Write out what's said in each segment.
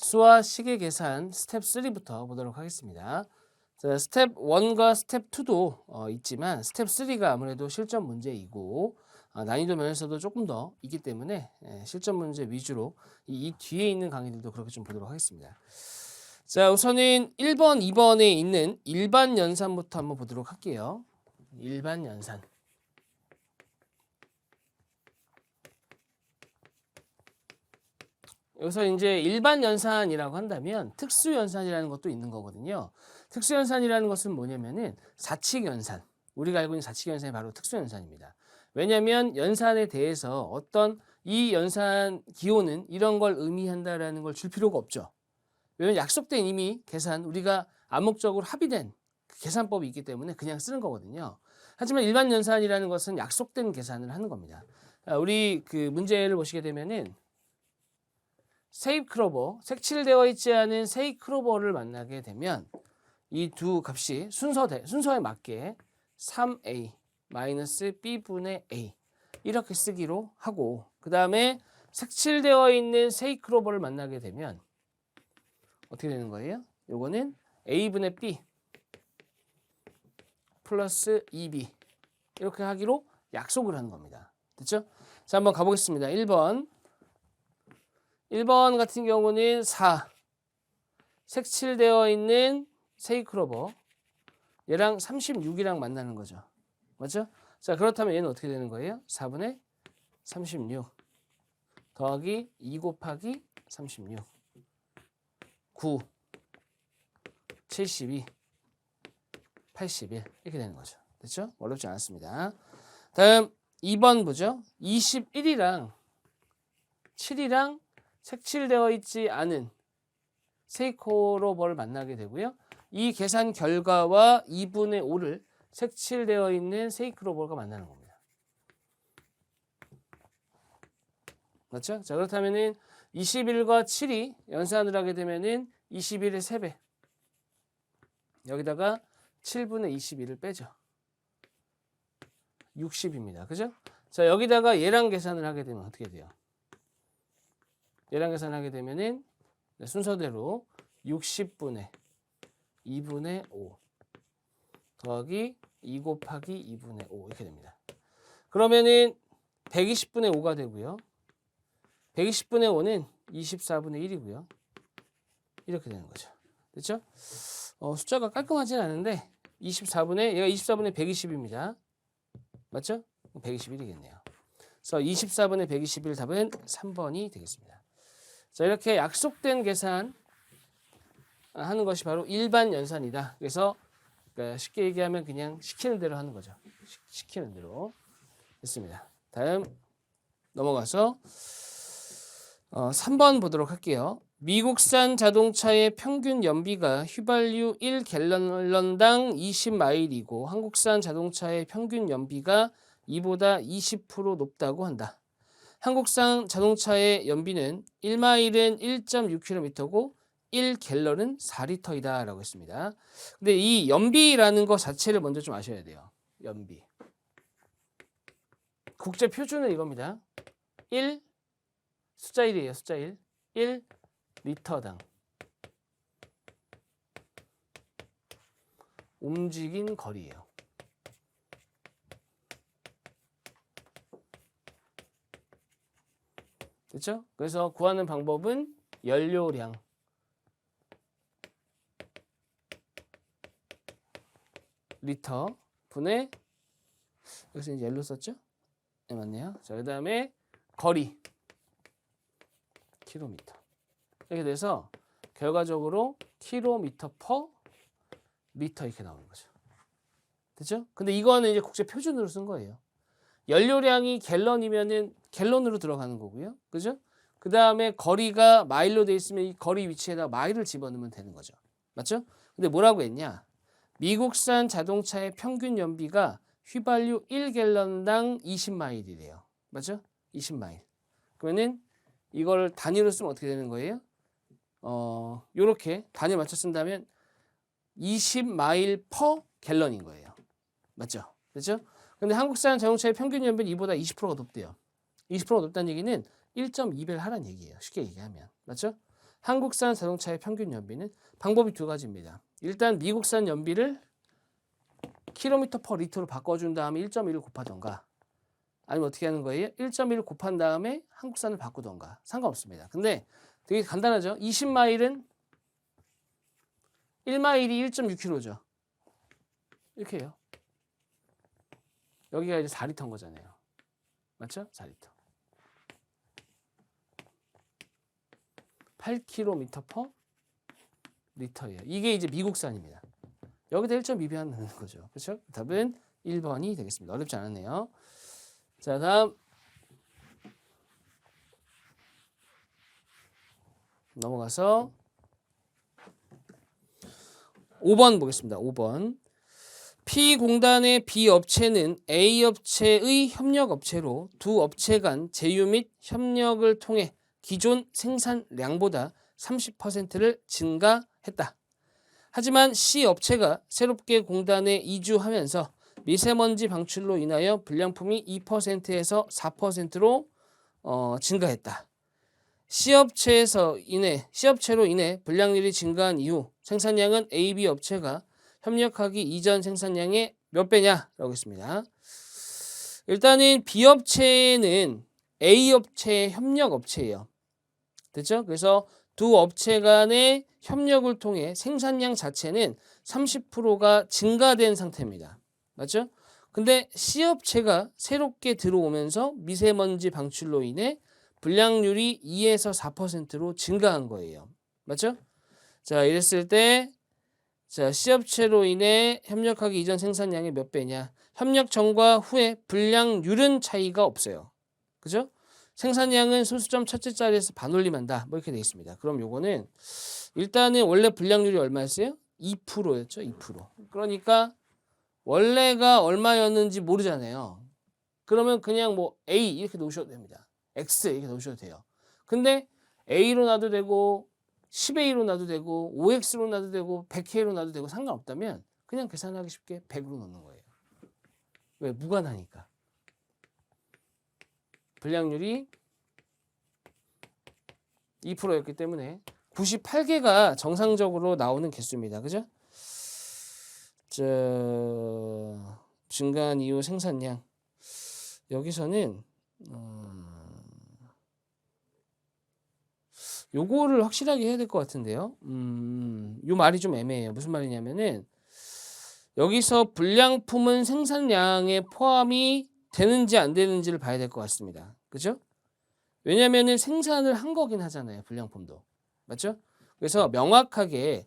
수와 시계 계산 스텝 3부터 보도록 하겠습니다. 자, 스텝 1과 스텝 2도 있지만 스텝 3가 아무래도 실전 문제이고 난이도 면에서도 조금 더 있기 때문에 실전 문제 위주로 이 뒤에 있는 강의들도 그렇게 좀 보도록 하겠습니다. 자, 우선은 1번, 2번에 있는 일반 연산부터 한번 보도록 할게요. 일반 연산. 여기서 이제 일반 연산이라고 한다면 특수 연산이라는 것도 있는 거거든요. 특수 연산이라는 것은 뭐냐면은 사칙 연산. 우리가 알고 있는 사칙 연산이 바로 특수 연산입니다. 왜냐하면 연산에 대해서 어떤 이 연산 기호는 이런 걸 의미한다라는 걸 줄 필요가 없죠. 왜냐하면 약속된 이미 계산, 우리가 암묵적으로 합의된 계산법이 있기 때문에 그냥 쓰는 거거든요. 하지만 일반 연산이라는 것은 약속된 계산을 하는 겁니다. 우리 그 문제를 보시게 되면은 세이크로버, 색칠되어 있지 않은 세이크로버를 만나게 되면 이 두 값이 순서에 맞게 3a b분의 a 이렇게 쓰기로 하고, 그 다음에 색칠되어 있는 세이크로버를 만나게 되면 어떻게 되는 거예요? 요거는 a분의 b 플러스 2b 이렇게 하기로 약속을 하는 겁니다. 됐죠? 자, 한번 가보겠습니다. 1번 같은 경우는 4 색칠되어 있는 세이크로버 얘랑 36이랑 만나는 거죠. 맞죠? 자, 그렇다면 얘는 어떻게 되는 거예요? 4분의 36 더하기 2 곱하기 36 9 72 81 이렇게 되는 거죠. 됐죠? 어렵지 않았습니다. 다음 2번 보죠. 21이랑 7이랑 색칠되어 있지 않은 세이크로버를 만나게 되고요. 이 계산 결과와 2분의 5를 색칠되어 있는 세이크로버가 만나는 겁니다. 맞죠? 자, 그렇다면은 21과 7이 연산을 하게 되면은 21의 3배. 여기다가 7분의 21을 빼죠. 60입니다. 그죠? 자, 여기다가 얘랑 계산을 하게 되면 어떻게 돼요? 얘랑 계산하게 되면은 순서대로 60분의 2분의 5 더하기 2 곱하기 2분의 5 이렇게 됩니다. 그러면은 120분의 5가 되고요. 120분의 5는 24분의 1이고요. 이렇게 되는 거죠. 됐죠? 숫자가 깔끔하진 않은데 얘가 24분의 120입니다. 맞죠? 121이겠네요. 그래서 24분의 121 답은 3번이 되겠습니다. 자, 이렇게 약속된 계산 하는 것이 바로 일반 연산이다. 그래서 쉽게 얘기하면 그냥 시키는 대로 하는 거죠. 시키는 대로. 됐습니다. 다음 넘어가서 3번 보도록 할게요. 미국산 자동차의 평균 연비가 휘발유 1갤런당 20마일이고 한국산 자동차의 평균 연비가 이보다 20% 높다고 한다. 한국산 자동차의 연비는 1마일은 1.6km고 1갤런은 4리터이다 라고 했습니다. 근데 이 연비라는 것 자체를 먼저 좀 아셔야 돼요. 연비. 국제 표준은 이겁니다. 1 숫자 1이에요. 숫자 1. 1리터당 움직인 거리예요. 그렇죠? 그래서 구하는 방법은 연료량 리터 분의 여기서 이제 연료 썼죠? 네, 맞네요. 자, 그다음에 거리 킬로미터. 이렇게 돼서 결과적으로 킬로미터 퍼 리터 이렇게 나오는 거죠. 됐죠? 근데 이거는 이제 국제 표준으로 쓴 거예요. 연료량이 갤런이면은 갤런으로 들어가는 거고요. 그죠? 그 다음에 거리가 마일로 돼 있으면 이 거리 위치에다 마일을 집어넣으면 되는 거죠. 맞죠? 근데 뭐라고 했냐? 미국산 자동차의 평균 연비가 휘발유 1갤런당 20마일이래요. 맞죠? 20마일. 그러면은 이걸 단위로 쓰면 어떻게 되는 거예요? 요렇게 단위 맞춰 쓴다면 20마일 퍼 갤런인 거예요. 맞죠? 그렇죠? 근데 한국산 자동차의 평균 연비는 이보다 20%가 높대요. 20%가 높다는 얘기는 1.2배를 하라는 얘기예요. 쉽게 얘기하면. 맞죠? 한국산 자동차의 평균 연비는 방법이 두 가지입니다. 일단 미국산 연비를 킬로미터 퍼 리터로 바꿔준 다음에 1.1을 곱하던가 아니면 어떻게 하는 거예요? 1.1을 곱한 다음에 한국산을 바꾸던가 상관없습니다. 근데 되게 간단하죠. 20마일은 1마일이 1.6km죠. 이렇게 해요. 여기가 이제 4리터인 거잖아요. 맞죠? 4리터. 8km per 리터예요. 이게 이제 미국산입니다. 여기다 1.2배 넣는 거죠. 그렇죠? 답은 1번이 되겠습니다. 어렵지 않았네요. 자, 다음 넘어가서 5번 보겠습니다. 5번. P공단의 B업체는 A업체의 협력업체로 두 업체 간 제휴 및 협력을 통해 기존 생산량보다 30%를 증가했다. 하지만 C업체가 새롭게 공단에 이주하면서 미세먼지 방출로 인하여 불량품이 2%에서 4%로 증가했다. C업체로 인해 불량률이 증가한 이후 생산량은 AB 업체가 협력하기 이전 생산량의 몇 배냐라고 했습니다. 일단은 B업체는 A업체의 협력업체예요. 됐죠? 그래서 두 업체 간의 협력을 통해 생산량 자체는 30%가 증가된 상태입니다. 맞죠? 근데 C업체가 새롭게 들어오면서 미세먼지 방출로 인해 불량률이 2에서 4%로 증가한 거예요. 맞죠? 자, 이랬을 때 자, C업체로 인해 협력하기 이전 생산량이 몇 배냐? 협력 전과 후에 불량률은 차이가 없어요. 그죠? 생산량은 소수점 첫째 자리에서 반올림한다. 뭐 이렇게 되어 있습니다. 그럼 요거는 일단은 원래 불량률이 얼마였어요? 2%였죠. 2%. 그러니까 원래가 얼마였는지 모르잖아요. 그러면 그냥 뭐 A 이렇게 놓으셔도 됩니다. X 이렇게 놓으셔도 돼요. 근데 A로 놔도 되고 10A로 놔도 되고 5X로 놔도 되고 100K로 놔도 되고 상관없다면 그냥 계산하기 쉽게 100으로 넣는 거예요. 왜? 무관하니까. 불량률이 2%였기 때문에 98개가 정상적으로 나오는 개수입니다. 그죠? 증가한 이후 생산량. 여기서는 요거를 확실하게 해야 될 것 같은데요. 요 말이 좀 애매해요. 무슨 말이냐면은 여기서 불량품은 생산량에 포함이 되는지 안 되는지를 봐야 될 것 같습니다. 그죠? 왜냐면은 생산을 한 거긴 하잖아요. 불량품도. 맞죠? 그래서 명확하게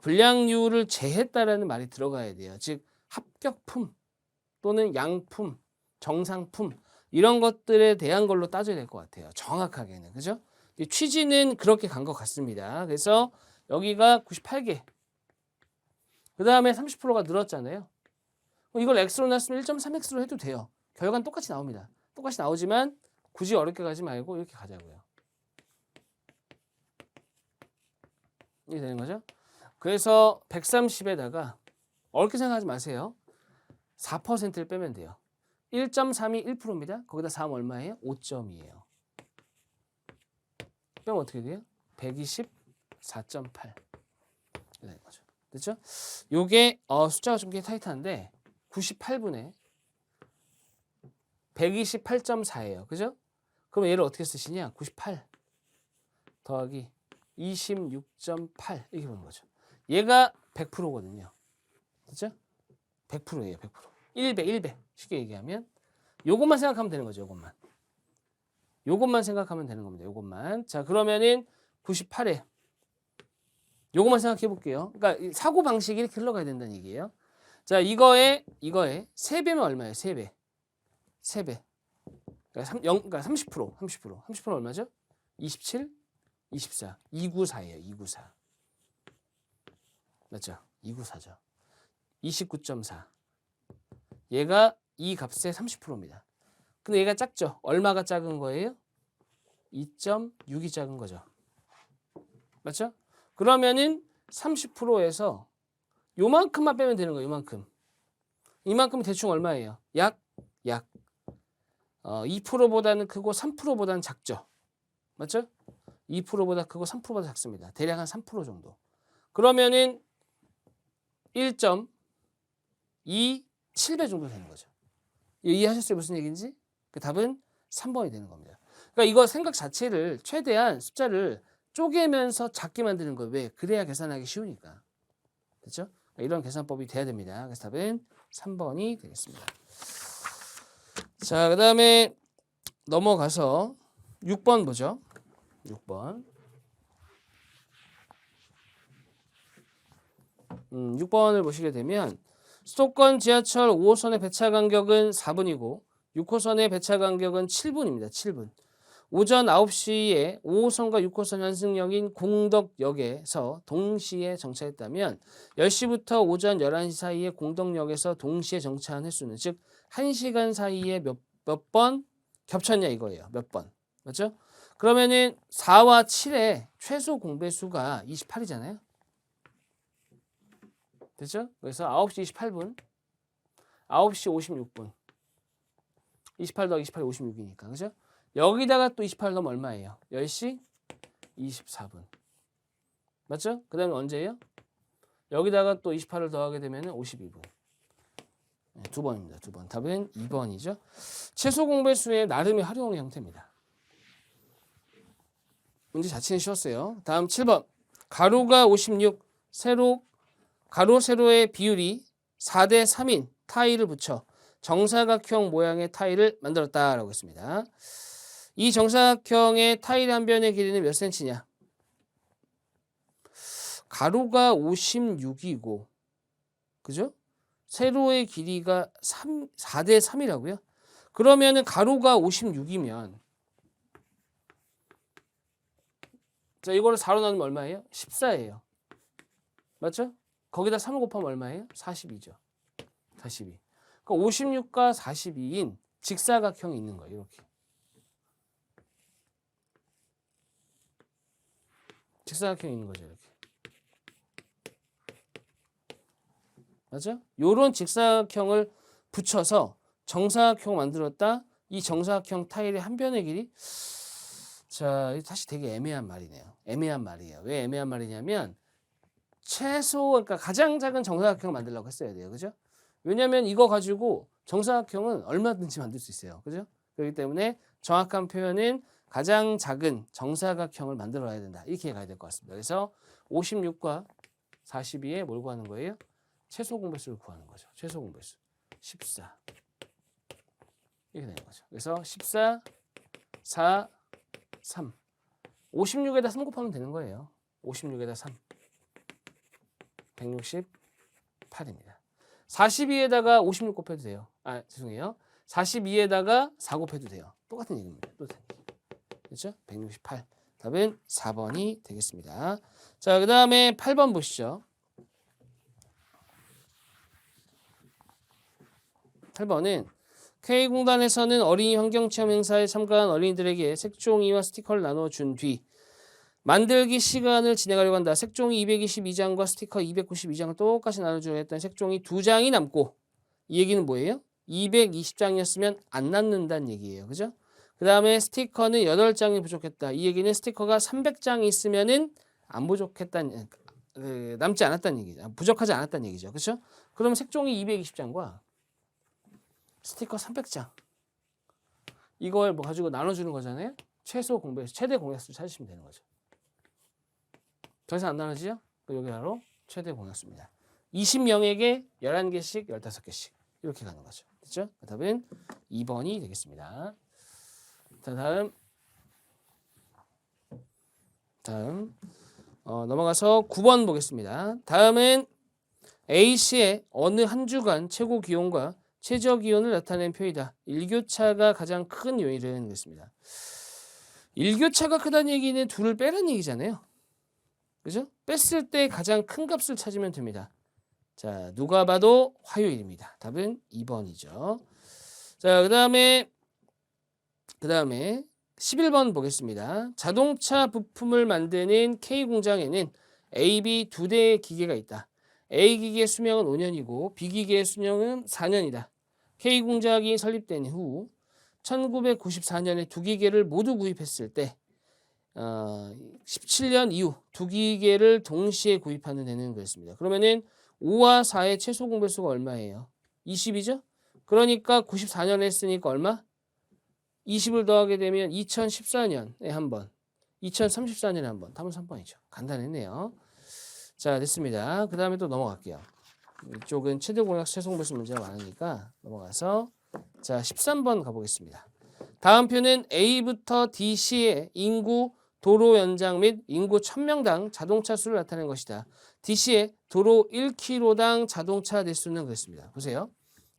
불량률을 제했다라는 말이 들어가야 돼요. 즉 합격품 또는 양품, 정상품 이런 것들에 대한 걸로 따져야 될 것 같아요. 정확하게는. 그죠? 취지는 그렇게 간 것 같습니다. 그래서 여기가 98개. 그 다음에 30%가 늘었잖아요. 이걸 X로 놨으면 1.3X로 해도 돼요. 결과는 똑같이 나옵니다. 똑같이 나오지만 굳이 어렵게 가지 말고 이렇게 가자고요. 이게 되는 거죠. 그래서 130에다가 어렵게 생각하지 마세요. 4%를 빼면 돼요. 1.3이 1%입니다. 거기다 4는 얼마예요? 5점이에요. 빼면 어떻게 돼요? 124.8. 이런 거죠. 됐죠? 요게 숫자가 좀 타이트한데 98분의 128.4예요. 그죠? 그럼 얘를 어떻게 쓰시냐? 98 더하기 26.8 이렇게 보는 거죠. 얘가 100%거든요. 그죠? 100%예요. 100%. 1배. 쉽게 얘기하면 요것만 생각하면 되는 거죠. 요것만 생각하면 되는 겁니다. 요것만. 자, 그러면은 98에 요것만 생각해 볼게요. 그러니까 사고 방식이 이렇게 흘러가야 된다는 얘기예요. 자, 이거에 3배면 얼마예요? 3배. 그러니까 30%. 30% 얼마죠? 27, 24. 294예요. 294. 맞죠? 294죠. 29.4. 얘가 이 값의 30%입니다. 근데 얘가 작죠? 얼마가 작은 거예요? 2.6이 작은 거죠. 맞죠? 그러면은 30%에서 요만큼만 빼면 되는 거예요. 요만큼. 이만큼 대충 얼마예요? 약 2%보다는 크고 3%보다는 작죠. 맞죠? 2%보다 크고 3%보다 작습니다. 대략 한 3% 정도. 그러면은 1.277배 정도 되는 거죠. 이해하셨어요? 무슨 얘기인지? 그 답은 3번이 되는 겁니다. 그러니까 이거 생각 자체를 최대한 숫자를 쪼개면서 작게 만드는 거예요. 왜? 그래야 계산하기 쉬우니까. 그렇죠? 이런 계산법이 돼야 됩니다. 그래서 답은 3번이 되겠습니다. 자, 그 다음에 넘어가서 6번 보죠. 6번. 6번을 보시게 되면 수도권 지하철 5호선의 배차 간격은 4분이고 6호선의 배차 간격은 7분입니다. 7분. 오전 9시에 5호선과 6호선 환승역인 공덕역에서 동시에 정차했다면 10시부터 오전 11시 사이에 공덕역에서 동시에 정차한 횟수는 즉 1시간 사이에 몇 번 겹쳤냐 이거예요. 몇 번. 맞죠? 그러면은 4와 7의 최소 공배수가 28이잖아요. 됐죠? 그래서 9시 28분, 9시 56분. 28 더하기 28이 56이니까. 그죠? 여기다가 또 28 넣으면 얼마예요? 10시 24분. 맞죠? 그 다음에 언제예요? 여기다가 또 28을 더하게 되면 52분. 네, 두 번입니다. 두 번. 답은 2번이죠. 최소 공배수의 나름의 활용 형태입니다. 문제 자체는 쉬웠어요. 다음 7번. 가로가 56, 가로 세로의 비율이 4대 3인 타일을 붙여 정사각형 모양의 타일을 만들었다라고 했습니다. 이 정사각형의 타일 한 변의 길이는 몇 cm냐? 가로가 56이고, 그죠? 세로의 길이가 4대 3이라고요? 그러면은 가로가 56이면, 자, 이거를 4로 나누면 얼마예요? 14예요. 맞죠? 거기다 3을 곱하면 얼마예요? 42죠. 42. 그러니까 56과 42인 직사각형이 있는 거예요. 이렇게. 직사각형이 있는 거죠. 이렇게. 맞죠? 요런 직사각형을 붙여서 정사각형을 만들었다. 이 정사각형 타일의 한 변의 길이 자, 사실 되게 애매한 말이네요. 애매한 말이에요. 왜 애매한 말이냐면 그러니까 가장 작은 정사각형을 만들려고 했어야 돼요. 그죠? 왜냐면 이거 가지고 정사각형은 얼마든지 만들 수 있어요. 그죠? 그렇기 때문에 정확한 표현은 가장 작은 정사각형을 만들어야 된다. 이렇게 가야 될 것 같습니다. 그래서 56과 42에 뭘 구하는 거예요? 최소 공배수를 구하는 거죠. 최소 공배수. 14. 이렇게 되는 거죠. 그래서 14, 4, 3. 56에다 3 곱하면 되는 거예요. 56에다 3. 168입니다. 42에다가 56 곱해도 돼요. 아, 죄송해요. 42에다가 4 곱해도 돼요. 똑같은 얘기입니다. 똑같은 얘기. 그렇죠? 168. 답은 4번이 되겠습니다. 자, 그 다음에 8번 보시죠. 8번은 K공단에서는 어린이 환경체험 행사에 참가한 어린이들에게 색종이와 스티커를 나눠준 뒤 만들기 시간을 진행하려고 한다. 색종이 222장과 스티커 292장을 똑같이 나눠주려 했던 색종이 2장이 남고 이 얘기는 뭐예요? 220장이었으면 안 남는다는 얘기예요. 그죠? 그 다음에 스티커는 8장이 부족했다. 이 얘기는 스티커가 300장이 있으면은 안 부족했다는 남지 않았다는 얘기죠. 부족하지 않았다는 얘기죠. 그렇죠? 그럼 색종이 220장과 스티커 300장 이걸 뭐 가지고 나눠주는 거잖아요. 최소 공배수, 최대 공약수 찾으시면 되는 거죠. 더 이상 안 나눠지죠? 여기 바로 최대 공약수입니다. 20명에게 11개씩, 15개씩 이렇게 가는 거죠. 그렇죠? 답은 2번이 되겠습니다. 자, 다음 넘어가서 9번 보겠습니다. 다음은 A시의 어느 한 주간 최고 기온과 최저 기온을 나타낸 표이다. 일교차가 가장 큰 요인을 했습니다. 일교차가 크다는 얘기는 둘을 빼라는 얘기잖아요. 그죠? 뺐을 때 가장 큰 값을 찾으면 됩니다. 자, 누가 봐도 화요일입니다. 답은 2번이죠. 자, 그 다음에 11번 보겠습니다. 자동차 부품을 만드는 K공장에는 A, B 두 대의 기계가 있다. A 기계의 수명은 5년이고 B 기계의 수명은 4년이다. K공장이 설립된 후 1994년에 두 기계를 모두 구입했을 때 17년 이후 두 기계를 동시에 구입하는 데는 그랬습니다. 그러면은 5와 4의 최소 공배수가 얼마예요? 20이죠? 그러니까 94년에 했으니까 얼마? 20을 더하게 되면 2014년에 한 번, 2034년에 한 번. 답은 3번이죠. 간단했네요. 자, 됐습니다. 그 다음에 또 넘어갈게요. 이쪽은 최대 공약 최소 공배수 문제가 많으니까 넘어가서 자, 13번 가보겠습니다. 다음 표는 A부터 DC의 인구, 도로 연장 및 인구 1000명당 자동차 수를 나타낸 것이다. DC의 도로 1km당 자동차 대수는 그랬습니다. 보세요.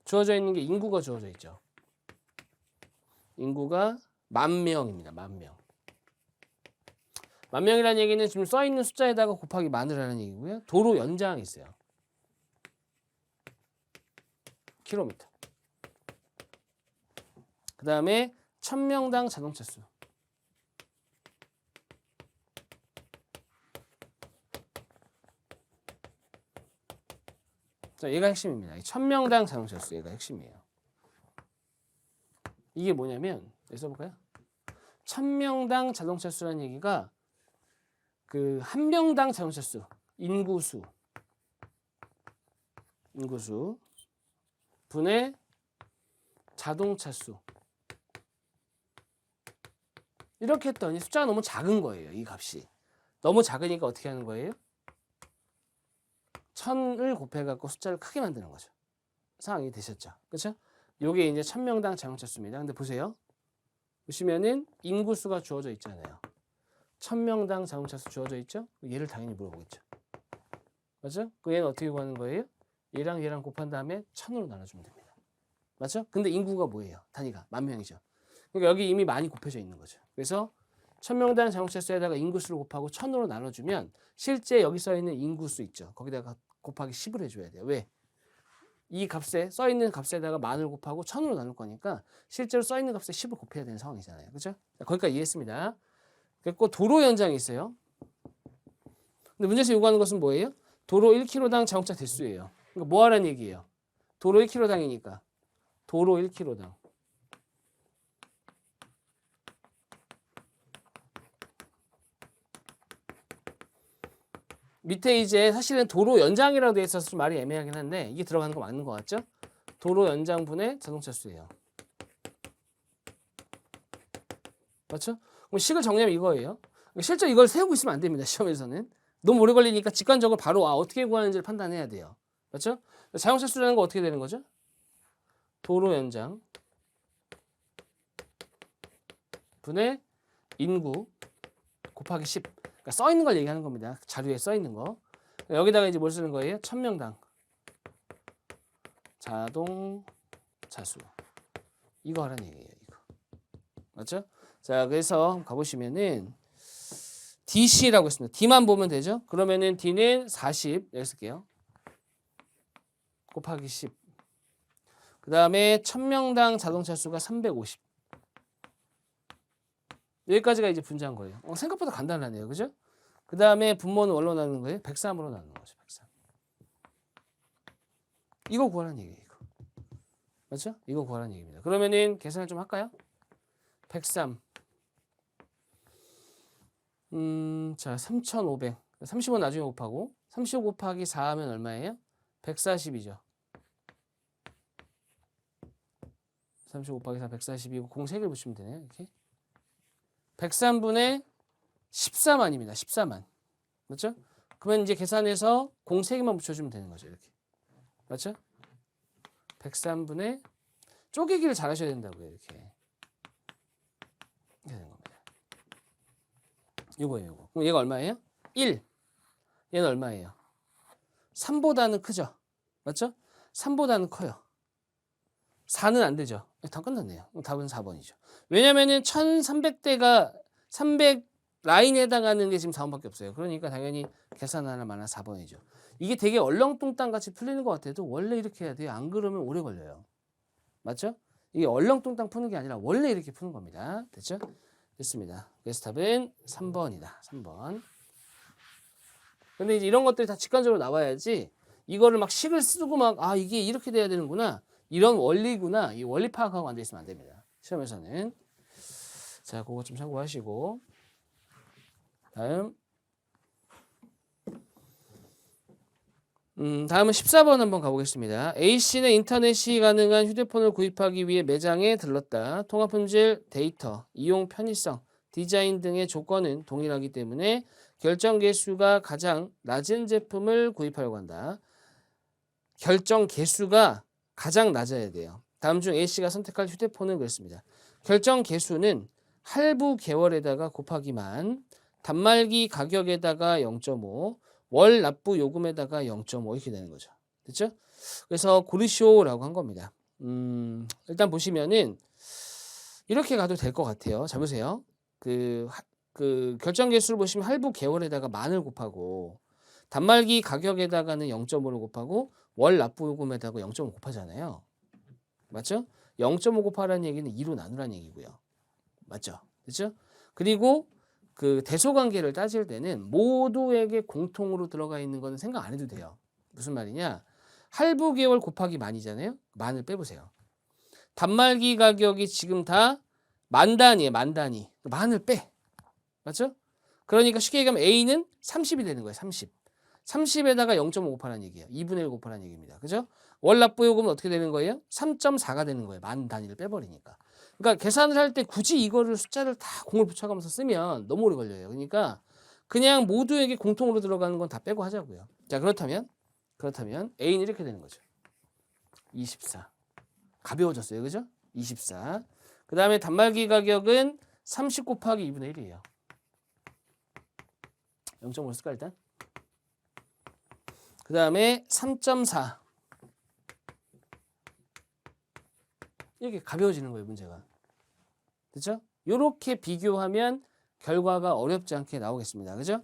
주어져 있는 게 인구가 주어져 있죠. 인구가 10,000명입니다. 10,000명. 10,000명이라는 얘기는 지금 써있는 숫자에다가 곱하기 만이라는 얘기고요. 도로 연장이 있어요. 킬로미터. 그 다음에 1000명당 자동차 수. 자, 얘가 핵심입니다. 1000명당 자동차 수. 얘가 핵심이에요. 이게 뭐냐면, 여기 써볼까요? 1000명당 자동차 수라는 얘기가 그 한 명당 자동차 수, 인구수 분의 자동차 수. 이렇게 했더니 숫자가 너무 작은 거예요. 이 값이. 너무 작으니까 어떻게 하는 거예요? 1000을 곱해갖고 숫자를 크게 만드는 거죠. 상황이 되셨죠? 그렇죠? 요게 이제 1000명당 자동차 수입니다. 근데 보세요. 보시면은 인구수가 주어져 있잖아요. 1000명당 자동차 수 주어져 있죠? 얘를 당연히 물어보겠죠. 맞죠? 그 얘는 어떻게 구하는 거예요? 얘랑 얘랑 곱한 다음에 1000으로 나눠주면 됩니다. 맞죠? 근데 인구가 뭐예요? 단위가 10,000명이죠. 그러니까 여기 이미 많이 곱해져 있는 거죠. 그래서 1000명당 자동차 수에다가 인구수를 곱하고 1000으로 나눠주면 실제 여기 써있는 인구수 있죠. 거기다가 곱하기 10을 해줘야 돼요. 왜? 이 값에 써있는 값에다가 만을 곱하고 1000으로 나눌 거니까 실제로 써있는 값에 10을 곱해야 되는 상황이잖아요. 그렇죠? 거기까지 이해했습니다. 그리고 도로 연장이 있어요. 근데 문제에서 요구하는 것은 뭐예요? 도로 1km당 자동차 대수예요. 그러니까 뭐 하라는 얘기예요? 도로 1km당이니까 도로 1km당 밑에 이제 사실은 도로 연장이라고 되어 있어서 좀 말이 애매하긴 한데 이게 들어가는 거 맞는 것 같죠? 도로 연장분의 자동차 수예요. 맞죠? 그럼 식을 정리하면 이거예요. 실제 이걸 세우고 있으면 안 됩니다. 시험에서는. 너무 오래 걸리니까 직관적으로 바로 어떻게 구하는지를 판단해야 돼요. 맞죠? 자동차 수라는 거 어떻게 되는 거죠? 도로 연장 분의 인구 곱하기 10. 그러니까 써 있는 걸 얘기하는 겁니다. 자료에 써 있는 거. 여기다가 이제 뭘 쓰는 거예요? 1000명당 자동차 수. 이거 하라는 얘기예요. 이거. 맞죠? 자, 그래서 가보시면은 DC라고 했습니다. D만 보면 되죠? 그러면은 D는 40 여기 쓸게요. 곱하기 10. 그 다음에 1000명당 자동차 수가 350. 여기까지가 이제 분자한 거예요. 생각보다 간단하네요. 그죠? 그 다음에 분모는 뭘로 나누는 거예요? 103으로 나누는 거죠. 103. 이거 구하라는 얘기예요. 이거. 맞죠? 이거 구하라는 얘기입니다. 그러면은 계산을 좀 할까요? 103. 자, 3,500. 30원 나중에 곱하고 35 곱하기 4 하면 얼마예요? 140이죠. 35 곱하기 4 140이고 공 3개를 붙이면 되네요. 이렇게. 103분의 14만입니다. 14만. 맞죠? 그러면 이제 계산해서 공 3개만 붙여주면 되는 거죠. 이렇게. 맞죠? 103분의 쪼개기를 잘 하셔야 된다고요. 이렇게. 이렇게 되는 겁니다. 요거예요. 요거. 그럼 얘가 얼마예요? 1. 얘는 얼마예요? 3보다는 크죠? 맞죠? 3보다는 커요. 4는 안 되죠. 다 끝났네요. 답은 4번이죠. 왜냐면은 1300대가 300 라인에 해당하는 게 지금 4번밖에 없어요. 그러니까 당연히 계산하나 마나 4번이죠. 이게 되게 얼렁뚱땅 같이 풀리는 것 같아도 원래 이렇게 해야 돼요. 안 그러면 오래 걸려요. 맞죠? 이게 얼렁뚱땅 푸는 게 아니라 원래 이렇게 푸는 겁니다. 됐죠? 됐습니다. 그래서 답은 3번이다. 3번. 근데 이제 이런 것들이 다 직관적으로 나와야지 이거를 막 식을 쓰고 막 이게 이렇게 돼야 되는구나. 이런 원리구나. 이 원리 파악하고 앉아 있으면 안 됩니다. 시험에서는. 자, 그거 좀 참고하시고. 다음은 14번 한번 가보겠습니다. A씨는 인터넷이 가능한 휴대폰을 구입하기 위해 매장에 들렀다. 통합품질, 데이터, 이용 편의성, 디자인 등의 조건은 동일하기 때문에 결정 개수가 가장 낮은 제품을 구입하려고 한다. 결정 개수가 가장 낮아야 돼요. 다음 중 A씨가 선택할 휴대폰은 그랬습니다. 결정 개수는 할부 개월에다가 곱하기만, 단말기 가격에다가 0.5, 월 납부 요금에다가 0.5 이렇게 되는 거죠. 됐죠? 그래서 고르시오라고 한 겁니다. 일단 보시면은 이렇게 가도 될 것 같아요. 잘 보세요. 그 결정 개수를 보시면 할부 개월에다가 만을 곱하고 단말기 가격에다가는 0.5를 곱하고 월 납부 요금에다가 0.5 곱하잖아요. 맞죠? 0.5 곱하라는 얘기는 2로 나누라는 얘기고요. 맞죠? 그렇죠? 그리고 그 대소관계를 따질 때는 모두에게 공통으로 들어가 있는 거는 생각 안 해도 돼요. 무슨 말이냐? 할부 개월 곱하기 만이잖아요. 만을 빼보세요. 단말기 가격이 지금 다 만 단위에요. 만 단위. 만을 빼. 맞죠? 그러니까 쉽게 얘기하면 A는 30이 되는 거예요. 30. 30에다가 0.5 곱하라는 얘기예요. 2분의 1 곱하라는 얘기입니다. 그죠? 월 납부 요금은 어떻게 되는 거예요? 3.4가 되는 거예요. 만 단위를 빼버리니까. 그러니까 계산을 할 때 굳이 이거를 숫자를 다 공을 붙여가면서 쓰면 너무 오래 걸려요. 그러니까 그냥 모두에게 공통으로 들어가는 건 다 빼고 하자고요. 자, 그렇다면 A는 이렇게 되는 거죠. 24. 가벼워졌어요. 그죠? 24. 그 다음에 단말기 가격은 30 곱하기 2분의 1이에요. 0.5 쓸까 일단? 그 다음에 3.4. 이렇게 가벼워지는 거예요. 문제가. 그렇죠? 이렇게 비교하면 결과가 어렵지 않게 나오겠습니다. 그죠?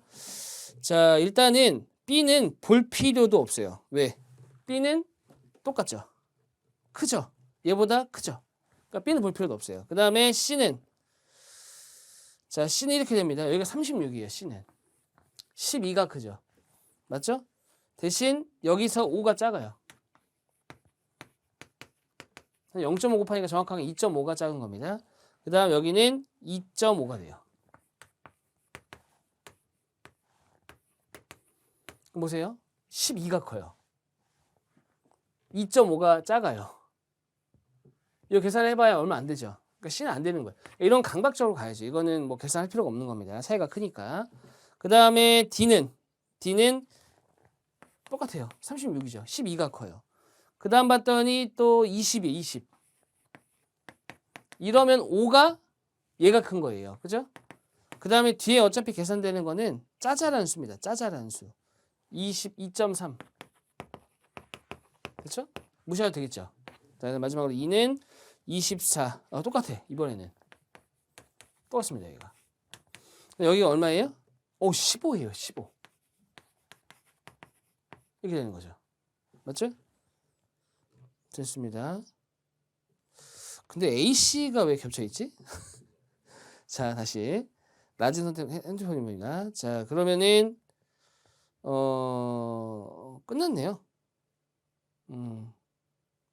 자, 일단은 B는 볼 필요도 없어요. 왜? B는 똑같죠? 크죠? 얘보다 크죠? 그러니까 B는 볼 필요도 없어요. 그 다음에 C는, 자, C는 이렇게 됩니다. 여기가 36이에요. C는 12가 크죠? 맞죠? 대신 여기서 5가 작아요. 0.5 곱하니까 정확하게 2.5가 작은 겁니다. 그 다음 여기는 2.5가 돼요. 보세요. 12가 커요. 2.5가 작아요. 이거 계산해봐야 얼마 안 되죠. 그러니까 C는 안 되는 거예요. 이런 강박적으로 가야죠. 이거는 뭐 계산할 필요가 없는 겁니다. 차이가 크니까. 그 다음에 D는 똑같아요. 36이죠. 12가 커요. 그 다음 봤더니 또 20이에요. 20. 이러면 5가 얘가 큰 거예요. 그죠? 그 다음에 뒤에 어차피 계산되는 거는 짜잘한 수입니다. 짜잘한 수. 22.3. 그렇죠? 무시해도 되겠죠? 자, 마지막으로 2는 24. 똑같아. 이번에는. 똑같습니다. 여기가. 여기가 얼마예요? 15예요. 15. 이렇게 되는 거죠. 맞죠? 됐습니다. 근데 AC가 왜 겹쳐있지? 자, 다시. 낮은 선택 핸드폰입니다. 자, 그러면은, 끝났네요.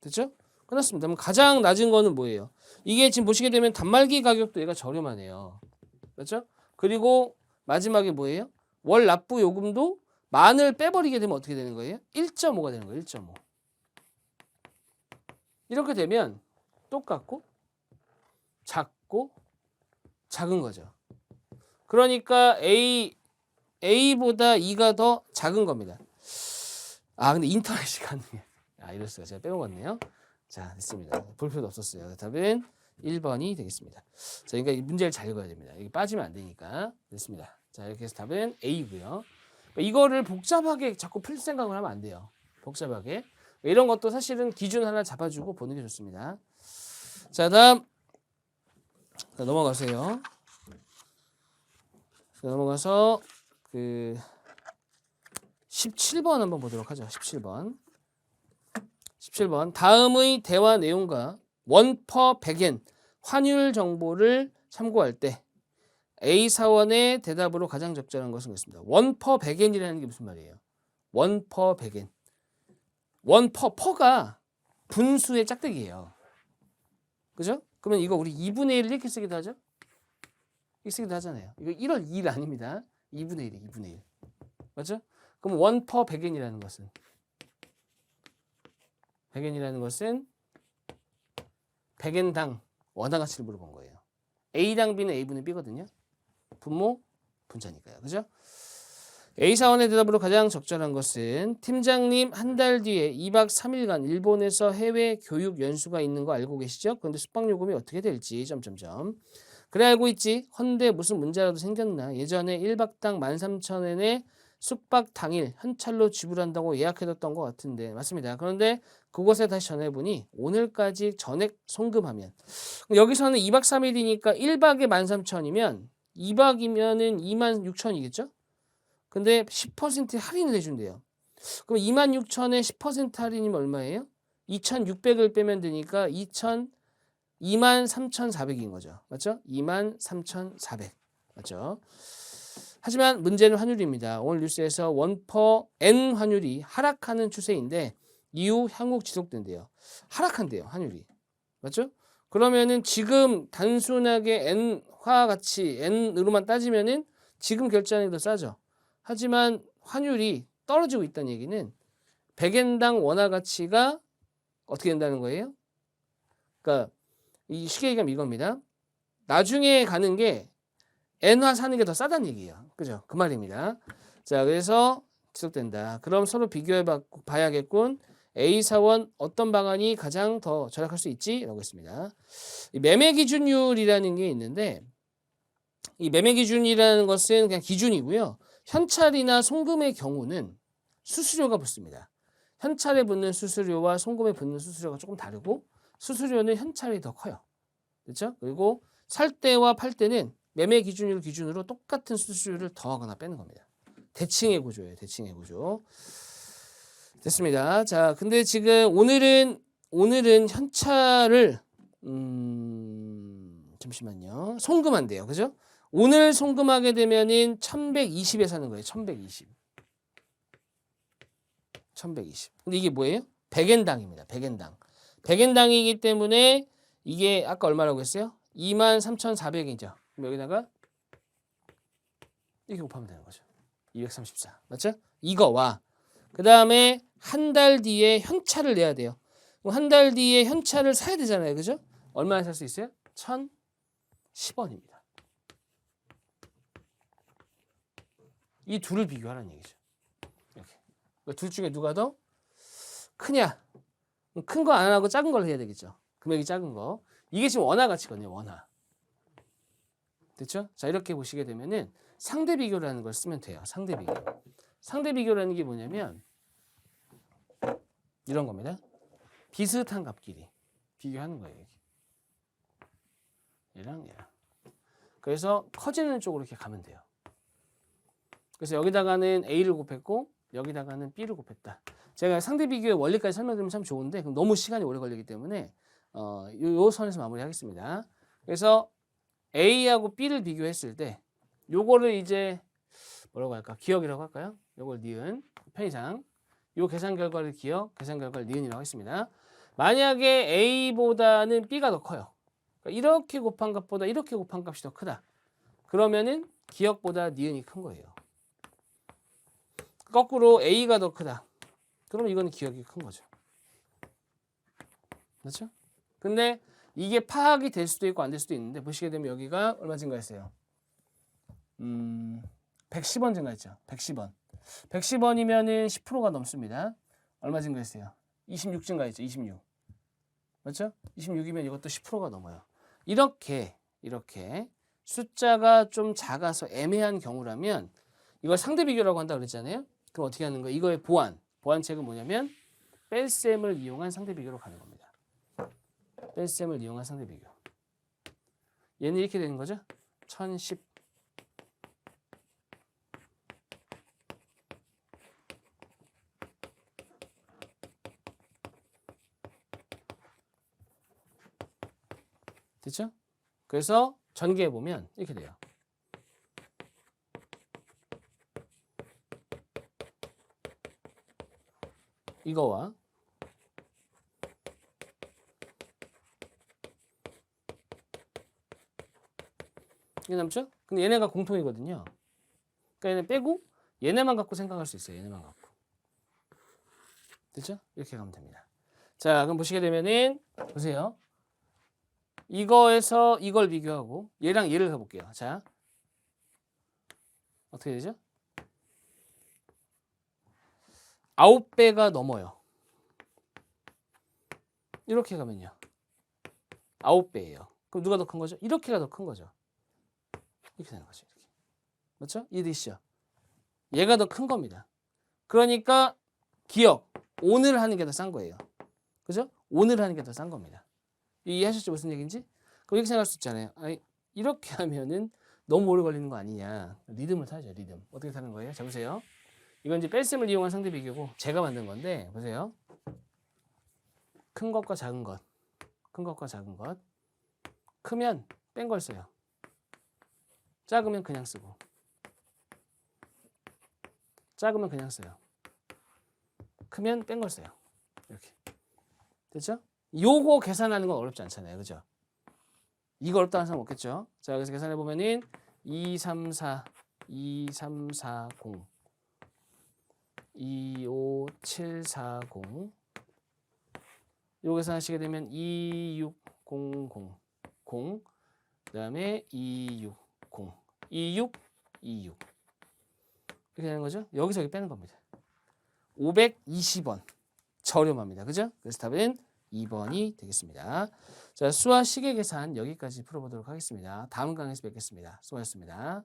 됐죠? 끝났습니다. 그럼 가장 낮은 거는 뭐예요? 이게 지금 보시게 되면 단말기 가격도 얘가 저렴하네요. 그렇죠? 그리고 마지막에 뭐예요? 월 납부 요금도 만을 빼버리게 되면 어떻게 되는 거예요? 1.5가 되는 거예요. 1.5. 이렇게 되면 똑같고 작고 작은 거죠. 그러니까 A보다 2가 더 작은 겁니다. 아, 근데 인터넷이 가능해. 이럴 수가. 제가 빼먹었네요. 자, 됐습니다. 볼 필요도 없었어요. 답은 1번이 되겠습니다. 자, 그러니까 이 문제를 잘 읽어야 됩니다. 이게 빠지면 안 되니까. 됐습니다. 자, 이렇게 해서 답은 A고요. 이거를 복잡하게 자꾸 풀 생각을 하면 안 돼요. 복잡하게. 이런 것도 사실은 기준 하나 잡아주고 보는 게 좋습니다. 자, 다음. 자, 넘어가세요. 자, 넘어가서 17번 한번 보도록 하죠. 17번. 다음의 대화 내용과 원퍼 100엔 환율 정보를 참고할 때 A 사원의 대답으로 가장 적절한 것은 그렇습니다. 원퍼 100엔이라는 게 무슨 말이에요? 원퍼 100엔. 퍼가 분수의 짝대기예요. 그죠? 그러면 이거 우리 2분의 1을 이렇게 쓰기도 하죠? 이렇게 쓰기도 하잖아요. 이거 1월 2일 아닙니다. 2분의 1이 2분의 1. 맞죠? 그럼 1 per 100엔이라는 것은 100엔당 원화가치를 물어본 거예요. A당 B는 A분의 B거든요. 분모, 분자니까요. 그죠? A사원의 대답으로 가장 적절한 것은 팀장님 한 달 뒤에 2박 3일간 일본에서 해외 교육 연수가 있는 거 알고 계시죠? 그런데 숙박요금이 어떻게 될지 점점점. 그래 알고 있지. 헌데 무슨 문제라도 생겼나. 예전에 1박당 13,000엔에 숙박 당일 현찰로 지불한다고 예약해뒀던 것 같은데 맞습니다. 그런데 그곳에 다시 전화해보니 오늘까지 전액 송금하면 여기서는 2박 3일이니까 1박에 13,000이면 2박이면은 26,000이겠죠? 근데 10% 할인을 해준대요. 그럼 26,000에 10% 할인이면 얼마예요? 2,600을 빼면 되니까 23,400인 거죠. 맞죠? 23,400. 맞죠? 하지만 문제는 환율입니다. 오늘 뉴스에서 원퍼 N 환율이 하락하는 추세인데 이후 향후 지속된대요. 하락한대요. 환율이. 맞죠? 그러면은 지금 단순하게 N화 가치 N으로만 따지면은 지금 결제하는 게 더 싸죠. 하지만 환율이 떨어지고 있다는 얘기는 100엔당 원화 가치가 어떻게 된다는 거예요? 그러니까 이 시계 얘기하면 이겁니다. 나중에 가는 게 N화 사는 게 더 싸다는 얘기예요. 그죠? 그 말입니다. 자, 그래서 지속된다. 그럼 서로 비교해 봐야겠군. A사원 어떤 방안이 가장 더 절약할 수 있지? 라고 했습니다. 이 매매 기준율이라는 게 있는데 이 매매 기준이라는 것은 그냥 기준이고요. 현찰이나 송금의 경우는 수수료가 붙습니다. 현찰에 붙는 수수료와 송금에 붙는 수수료가 조금 다르고 수수료는 현찰이 더 커요. 그렇죠? 그리고 살 때와 팔 때는 매매 기준율 기준으로 똑같은 수수료를 더하거나 빼는 겁니다. 대칭의 구조예요. 대칭의 구조. 됐습니다. 자, 근데 지금 오늘은 현찰을 잠시만요. 송금한대요. 그죠? 오늘 송금하게 되면은 1120에 사는 거예요. 1120. 1120. 근데 이게 뭐예요? 100엔당입니다. 100엔당. 100엔당이기 때문에 이게 아까 얼마라고 했어요? 23,400이죠. 그럼 여기다가 이렇게 곱하면 되는 거죠. 234. 맞죠? 이거와 그 다음에 한 달 뒤에 현찰을 내야 돼요. 그럼 한 달 뒤에 현찰을 사야 되잖아요. 그죠? 얼마에 살 수 있어요? 1,010원입니다. 이 둘을 비교하라는 얘기죠. 이렇게. 둘 중에 누가 더 크냐? 큰 거 안 하고 작은 걸 해야 되겠죠. 금액이 작은 거. 이게 지금 원화 가치거든요. 원화. 됐죠? 자, 이렇게 보시게 되면은 상대 비교라는 걸 쓰면 돼요. 상대 비교. 상대 비교라는 게 뭐냐면 이런 겁니다. 비슷한 값끼리 비교하는 거예요. 얘랑 얘랑. 그래서 커지는 쪽으로 이렇게 가면 돼요. 그래서 여기다가는 A를 곱했고 여기다가는 B를 곱했다. 제가 상대 비교의 원리까지 설명드리면 참 좋은데 그럼 너무 시간이 오래 걸리기 때문에 요 선에서 마무리하겠습니다. 그래서 A하고 B를 비교했을 때 요거를 이제 뭐라고 할까? 기억이라고 할까요? 요걸 니은 편의상 요 계산 결과를 기억, 계산 결과를 니은이라고 했습니다. 만약에 A보다는 B가 더 커요. 그러니까 이렇게 곱한 값보다 이렇게 곱한 값이 더 크다. 그러면은 기억보다 니은이 큰 거예요. 거꾸로 A가 더 크다. 그럼 이건 기억이 큰 거죠. 그렇죠? 근데 이게 파악이 될 수도 있고 안 될 수도 있는데 보시게 되면 여기가 얼마 증가했어요? 110원 증가했죠. 110원. 110원이면은 10%가 넘습니다. 얼마 증가했어요? 26 증가했죠. 26. 맞죠? 26이면 이것도 10%가 넘어요. 이렇게 숫자가 좀 작아서 애매한 경우라면 이걸 상대 비교라고 한다고 그랬잖아요. 그럼 어떻게 하는 거예요? 이거의 보완책은 뭐냐면 뺄셈을 이용한 상대 비교로 가는 겁니다. 뺄셈을 이용한 상대 비교. 얘는 이렇게 되는 거죠. 1010 됐죠? 그래서 전개해 보면 이렇게 돼요. 이거와 이게 남죠? 근데 얘네가 공통이거든요. 그러니까 얘는 빼고 얘네만 갖고 생각할 수 있어요. 얘네만 갖고. 됐죠? 이렇게 가면 됩니다. 자, 그럼 보시게 되면은 보세요. 이거에서 이걸 비교하고 얘랑 얘를 해볼게요. 자, 어떻게 되죠? 9배가 넘어요. 이렇게 가면요. 9배예요. 그럼 누가 더 큰 거죠? 이렇게가 더 큰 거죠. 이렇게 되는 거죠. 이렇게. 맞죠? 이해되시죠? 얘가 더 큰 겁니다. 그러니까 기억, 오늘 하는 게 더 싼 거예요. 그죠? 오늘 하는 게 더 싼 겁니다. 이해하셨죠? 무슨 얘기인지? 그럼 이렇게 생각할 수 있잖아요. 아니, 이렇게 하면은 너무 오래 걸리는 거 아니냐. 리듬을 타죠, 리듬. 어떻게 타는 거예요? 자, 보세요. 이건 이제 뺄셈을 이용한 상대 비교고 제가 만든 건데, 보세요. 큰 것과 작은 것. 큰 것과 작은 것. 크면 뺀 걸 써요. 작으면 그냥 쓰고. 작으면 그냥 써요. 크면 뺀 걸 써요. 이렇게. 됐죠? 요거 계산하는 건 어렵지 않잖아요. 그죠? 이거 어렵다는 사람 없겠죠? 자, 여기서 계산해 보면은 2, 3, 4, 2, 3, 4, 0, 2, 5, 7, 4, 0. 요 계산하시게 되면 2, 6, 0, 0, 0. 그 다음에 2, 6, 0, 2, 6, 2, 6. 이렇게 되는 거죠? 여기서 여기 빼는 겁니다. 520원. 저렴합니다. 그죠? 그래서 답은 2번이 되겠습니다. 자, 수와 시계 계산 여기까지 풀어보도록 하겠습니다. 다음 강의에서 뵙겠습니다. 수고하셨습니다.